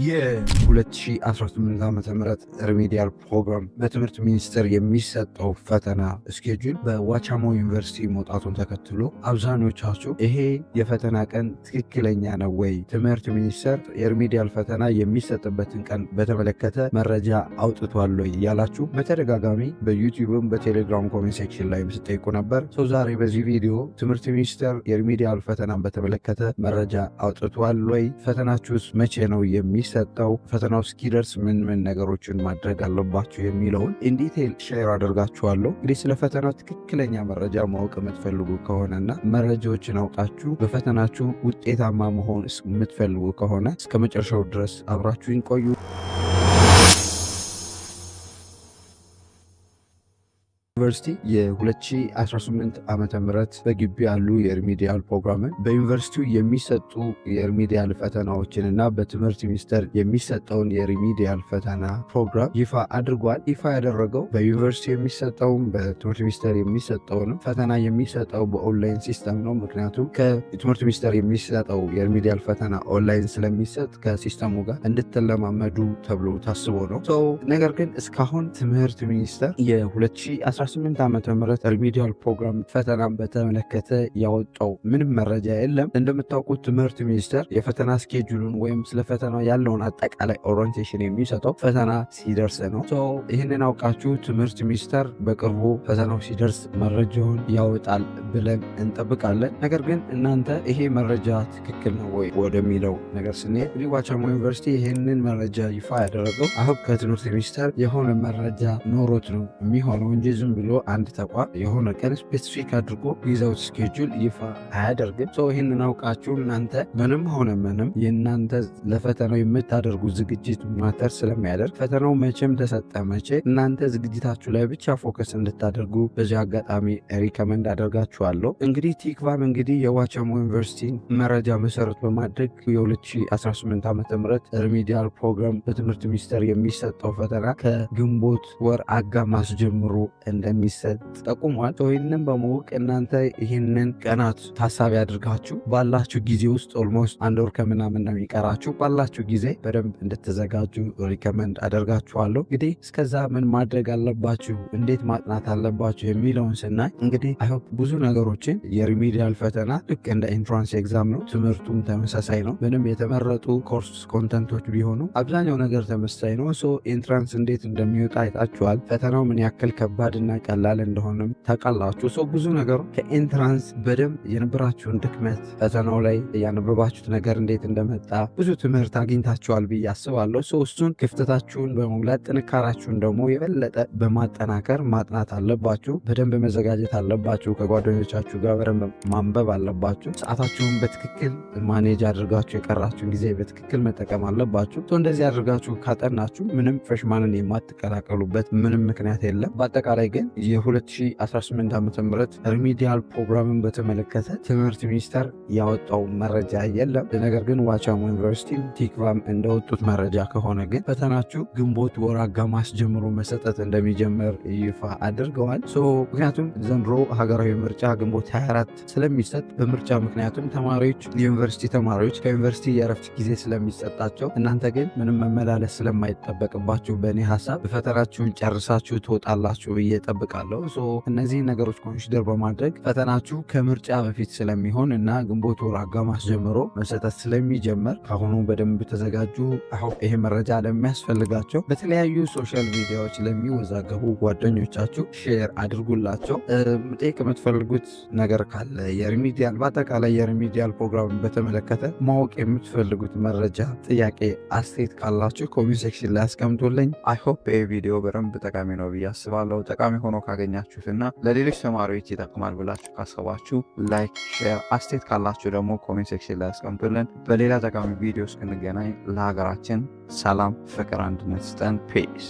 የ2018 ዓ.ም ሪሜዲያል ፕሮግራም በትምህርት ሚኒስቴር የሚሰጠው ፈተና ስኬጁል በዋቻሞ ዩኒቨርሲቲ መውጣቱን ተከትሎ አብዛኞቻችሁ ይሄ የፈተና ቀን ትክክለኛ ነው ወይ፣ ትምህርት ሚኒስቴር የሪሜዲያል ፈተና የሚሰጥበትን ቀን በተመለከተ መረጃ አውጥቷል ወይ ያላችሁ በተደጋጋሚ በዩቲዩብም በቴሌግራም ኮሜንት ሴክሽን ላይ ስጠይቁ ነበር። ዛሬ በዚህ ቪዲዮ ትምህርት ሚኒስቴር የሪሜዲያል ፈተናን በተመለከተ መረጃ አውጥቷል ወይ፣ ፈተናችሁስ መቼ ነው የሚሰጠው፣ ፈተናው እስኪደርስ ምን ነገሮችን ማድረግ አለባችሁ የሚለውን ኢንዲቴል ሼር አደርጋችኋለሁ። እንግዲህ ስለ ፈተናው ትክክለኛ መረጃ ማወቅ የምትፈልጉ ከሆነና መረጃዎችን አውቃችሁ በፈተናችሁ ውጤታማ መሆን የምትፈልጉ ከሆነ እስከ መጨረሻው ድረስ አብራችሁን ቆዩ። ዩኒቨርሲቲ የ2018 ዓመተ ምህረት በግቢ ያሉ የሪሜዲያል ፕሮግራምን በዩኒቨርሲቲው የሚሰጡ የሪሜዲያል ፈተናዎችንና በትምህርት ሚኒስቴር የሚሰጠውን የሪሜዲያል ፈተና ፕሮግራም ይፋ አድርጓል። ይፋ ያደረገው በዩኒቨርሲቲ የሚሰጠውን በትምህርት ሚኒስቴር የሚሰጠውንም ፈተና የሚሰጠው በኦንላይን ሲስተም ነው። ምክንያቱም ከትምህርት ሚኒስቴር የሚሰጠው የሪሜዲያል ፈተና ኦንላይን ስለሚሰጥ ከሲስተሙ ጋር እንድትለማመዱ ተብሎ ታስቦ ነው። ነገር ግን እስካሁን ትምህርት ሚኒስቴር የ2018 ዓመተ ምህረት ሪሜዲያል ፕሮግራም ፈተናን በተመለከተ ያወጣው ምንም መረጃ የለም። እንደምታውቁት ትምህርት ሚኒስቴር የፈተና ስኬጁሉን ወይም ስለ ፈተናው ያለውን አጠቃላይ ኦሪንቴሽን የሚሰጠው ፈተና ሲደርስ ነው። ይህንን አውቃችሁ ትምህርት ሚኒስቴር በቅርቡ ፈተናው ሲደርስ መረጃውን ያወጣል ብለን እንጠብቃለን። ነገር ግን እናንተ ይሄ መረጃ ትክክል ነው ወይ ወደሚለው ነገር ስንሄድ ዋቻሞ ዩኒቨርሲቲ ይህንን መረጃ ይፋ ያደረገው አሁን ከትምህርት ሚኒስቴር የሆነ መረጃ ኖሮት ነው የሚሆነው እንጂ ዝም ብሎ አንድ ተቋም የሆነ ቀን ስፔሲፊክ አድርጎ ዊዛውት ስኬጁል ይፋ አያደርግም። ይህንን አውቃችሁ እናንተ ምንም ሆነ ምንም የእናንተ ለፈተናው የምታደርጉ ዝግጅት ማተር ስለሚያደርግ ፈተናው መቼም ተሰጠ መቼ እናንተ ዝግጅታችሁ ላይ ብቻ ፎከስ እንድታደርጉ በዚህ አጋጣሚ ሪከመንድ አደርጋችኋለሁ። እንግዲህ ቲክቫም የዋቻሞ ዩኒቨርሲቲ መረጃ መሰረት በማድረግ የ2018 ዓመተ ምህረት ሪሜዲያል ፕሮግራም በትምህርት ሚኒስቴር የሚሰጠው ፈተና ከግንቦት ወር አጋማሽ ጀምሮ እንደሚሰጥ ጠቁሟል። ይህንን በማወቅ እናንተ ይህንን ቀናት ታሳቢ አድርጋችሁ ባላችሁ ጊዜ ውስጥ ኦልሞስት አንድ ወር ከምናምን ነው የሚቀራችሁ፣ ባላችሁ ጊዜ በደንብ እንድትዘጋጁ ሪከመንድ አደርጋችኋለሁ። እንግዲህ እስከዛ ምን ማድረግ አለባችሁ፣ እንዴት ማጥናት አለባችሁ የሚለውን ስናይ እንግዲህ አይሆፕ ብዙ ነገሮችን የሪሜዲያል ፈተና ልክ እንደ ኢንትራንስ ኤግዛም ነው። ትምህርቱም ተመሳሳይ ነው። ምንም የተመረጡ ኮርስ ኮንተንቶች ቢሆኑ አብዛኛው ነገር ተመሳሳይ ነው። ኢንትራንስ እንዴት እንደሚወጣ አይታችኋል። ፈተናው ምን ያክል ከባድና ቀላል እንደሆነም ታውቃላችሁ። ብዙ ነገሩ ከኢንትራንስ በደንብ የነበራችሁን ድክመት ፈተናው ላይ ያነበባችሁት ነገር እንዴት እንደመጣ ብዙ ትምህርት አግኝታችኋል ብዬ አስባለሁ። እሱን ክፍተታችሁን በመሙላት ጥንካራችሁን ደግሞ የበለጠ በማጠናከር ማጥናት አለባችሁ። በደንብ መዘጋጀት አለባችሁ። ከጓደኞቻችሁ ጋር በደንብ ማንበብ አለባችሁ። ሰዓታችሁን በትክክል ማኔጅ አድርጋችሁ የቀራችሁን ጊዜ በትክክል መጠቀም አለባችሁ። እንደዚህ አድርጋችሁ ካጠናችሁ ምንም ፍሬሽማንን የማትቀላቀሉበት ምንም ምክንያት የለም። በአጠቃላይ ግን የ2018 ዓመተ ምህረት ሪሜዲያል ፕሮግራምን በተመለከተ ትምህርት ሚኒስቴር ያወጣው መረጃ የለም። ነገር ግን ዋቻሞ ዩኒቨርሲቲ ቲክቫም እንደወጡት መረጃ ከሆነ ግን ፈተናችሁ ግንቦት ወር አጋማሽ ጀምሮ መሰጠት እንደሚጀምር ይፋ አድርገዋል። ምክንያቱም ዘንድሮ ሀገራዊ ምርጫ ግንቦት 24 ስለሚሰጥ በምርጫ ምክንያቱም ተማሪዎች የዩኒቨርሲቲ ተማሪዎች ከዩኒቨርሲቲ የእረፍት ጊዜ ስለሚሰጣቸው እናንተ ግን ምንም መመላለስ ስለማይጠበቅባችሁ በእኔ ሀሳብ ፈተናችሁን ጨርሳችሁ ትወጣላችሁ ብዬ እጠብቃለሁ። እነዚህ ነገሮች ኮንሲደር በማድረግ ፈተናችሁ ከምርጫ በፊት ስለሚሆን እና ግንቦት ወር አጋማሽ ጀምሮ መሰጠት ስለሚጀመር ከአሁኑ በደንብ ተዘጋጁ። አሁን ይሄ መረጃ ለሚያስፈልጋቸው በተለያዩ ሶሻል ሚዲያዎች ለሚወዛገቡ ጓደኞቻችሁ ሼር አድርጉላቸው። መጠየቅ የምትፈልጉት ነገር ካለ የሪሜዲያል በአጠቃላይ የሪሜዲያል ፕሮግራም በተመለከተ ማወቅ የምትፈልጉት መረጃ፣ ጥያቄ፣ አስተያየት ካላችሁ ኮሜንት ሴክሽን ላይ አስቀምጡልኝ። አይ ሆፕ ይህ ቪዲዮ በደንብ ጠቃሚ ነው ብዬ አስባለሁ። ጠቃሚ ሆኖ ካገኛችሁትና ለሌሎች ተማሪዎች ይጠቅማል ብላችሁ ካሰባችሁ ላይክ፣ ሼር፣ አስተያየት ካላችሁ ደግሞ ኮሜንት ሴክሽን ላይ አስቀምጡልን። በሌላ ጠቃሚ ቪዲዮ እስክንገናኝ ለሀገራችን ሰላም፣ ፍቅር፣ አንድነት ስጠን። ፔስ